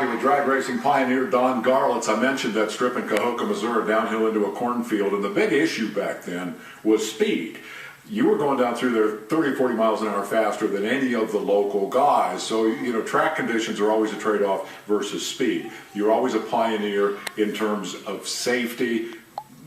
with drag racing pioneer Don Garlits. I mentioned that strip in Cahokia, Missouri, downhill into a cornfield, and the big issue back then was speed. You were going down through there 30, 40 miles an hour faster than any of the local guys. So, you know, track conditions are always a trade-off versus speed. You're always a pioneer in terms of safety,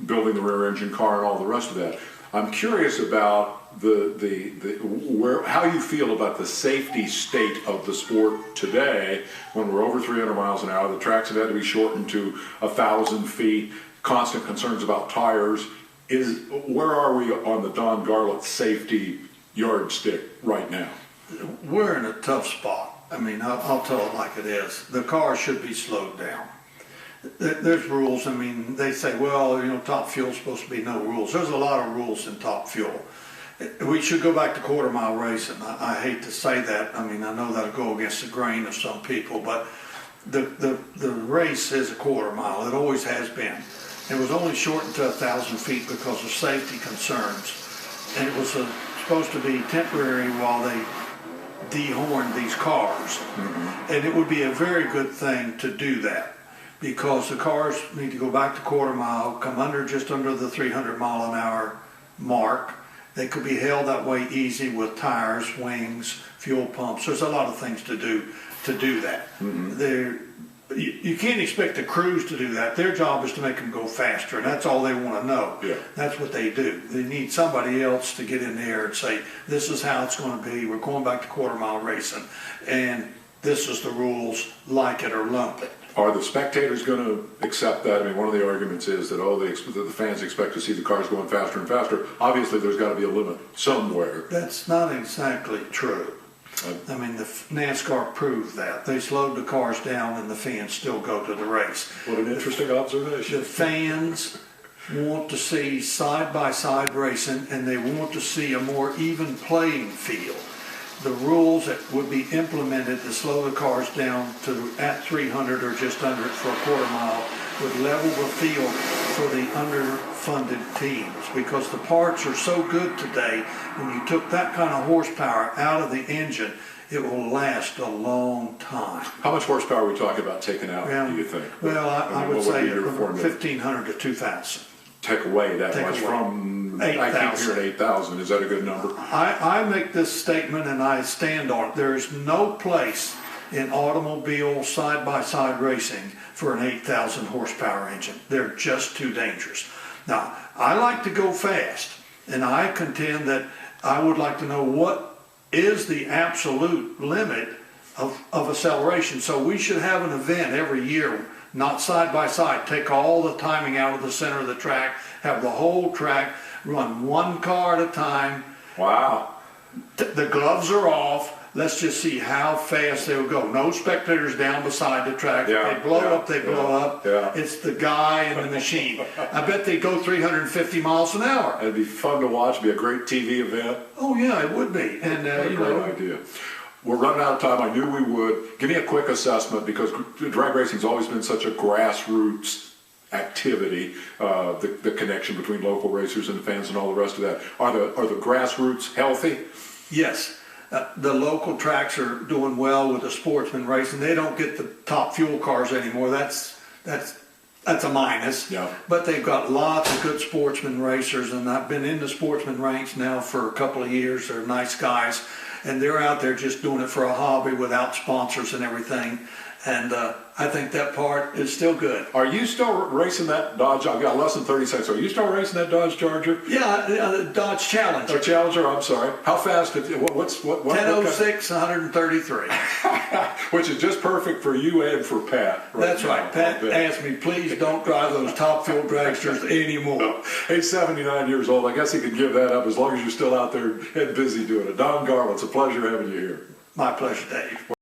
building the rear engine car and all the rest of that. I'm curious about how you feel about the safety state of the sport today when we're over 300 miles an hour. The tracks have had to be shortened to 1,000 feet, constant concerns about tires. Where are we on the Don Garlits safety yardstick right now? We're in a tough spot. I mean, I'll tell it like it is. The car should be slowed down. There's rules. I mean, they say, well, you know, Top Fuel's supposed to be no rules. There's a lot of rules in Top Fuel. We should go back to quarter-mile racing. I hate to say that. I mean, I know that'll go against the grain of some people, but the race is a quarter mile. It always has been. It was only shortened to 1,000 feet because of safety concerns, and it was supposed to be temporary while they dehorned these cars. Mm-hmm. And it would be a very good thing to do that, because the cars need to go back to quarter mile, come just under the 300 mile an hour mark. They could be held that way easy with tires, wings, fuel pumps. There's a lot of things to do that. Mm-hmm. You can't expect the crews to do that. Their job is to make them go faster, and that's all they want to know. Yeah. That's what they do. They need somebody else to get in there and say, this is how it's going to be. We're going back to quarter mile racing, and this is the rules, like it or lump it. Are the spectators going to accept that? I mean, one of the arguments is that, the fans expect to see the cars going faster and faster. Obviously, there's got to be a limit somewhere. That's not exactly true. I mean, the NASCAR proved that. They slowed the cars down and the fans still go to the race. What an interesting observation. The fans want to see side-by-side racing, and they want to see a more even playing field. The rules that would be implemented to slow the cars down to at 300 or just under it for a quarter mile would level the field for the underfunded teams, because the parts are so good today. When you took that kind of horsepower out of the engine, it will last a long time. How much horsepower are we talking about taking out, do you think? Well, I would say 1,500 to 2,000. Take away that much from 8,000. I keep hearing 8,000. Is that a good number? I make this statement and I stand on it. There is no place in automobile side-by-side racing for an 8,000 horsepower engine. They're just too dangerous. Now, I like to go fast, and I contend that I would like to know what is the absolute limit of acceleration. So we should have an event every year, not side by side. Take all the timing out of the center of the track, have the whole track, run one car at a time. Wow. The gloves are off. Let's just see how fast they'll go. No spectators down beside the track. If they blow up, they blow up. Yeah. It's the guy and the machine. I bet they go 350 miles an hour. It'd be fun to watch. It'd be a great TV event. Oh, yeah, it would be. And great idea. We're running out of time. I knew we would. Give me a quick assessment, because drag racing's always been such a grassroots activity, the connection between local racers and the fans and all the rest of that. Are the grassroots healthy? Yes. The local tracks are doing well with the sportsman racing. They don't get the Top Fuel cars anymore. That's a minus. Yeah. But they've got lots of good sportsman racers, and I've been in the sportsman ranks now for a couple of years. They're nice guys, and they're out there just doing it for a hobby without sponsors and everything. And I think that part is still good. Are you still racing that Dodge? I've got less than 30 seconds. Are you still racing that Dodge Charger? Yeah, the Dodge Challenger. Or Challenger, I'm sorry. How fast? What's 10:06, 133. Which is just perfect for you and for Pat. That's right. Pat asked me, please don't drive those Top Fuel dragsters anymore. He's 79 years old. I guess he can give that up as long as you're still out there and busy doing it. Don Garlits, it's a pleasure having you here. My pleasure, Dave.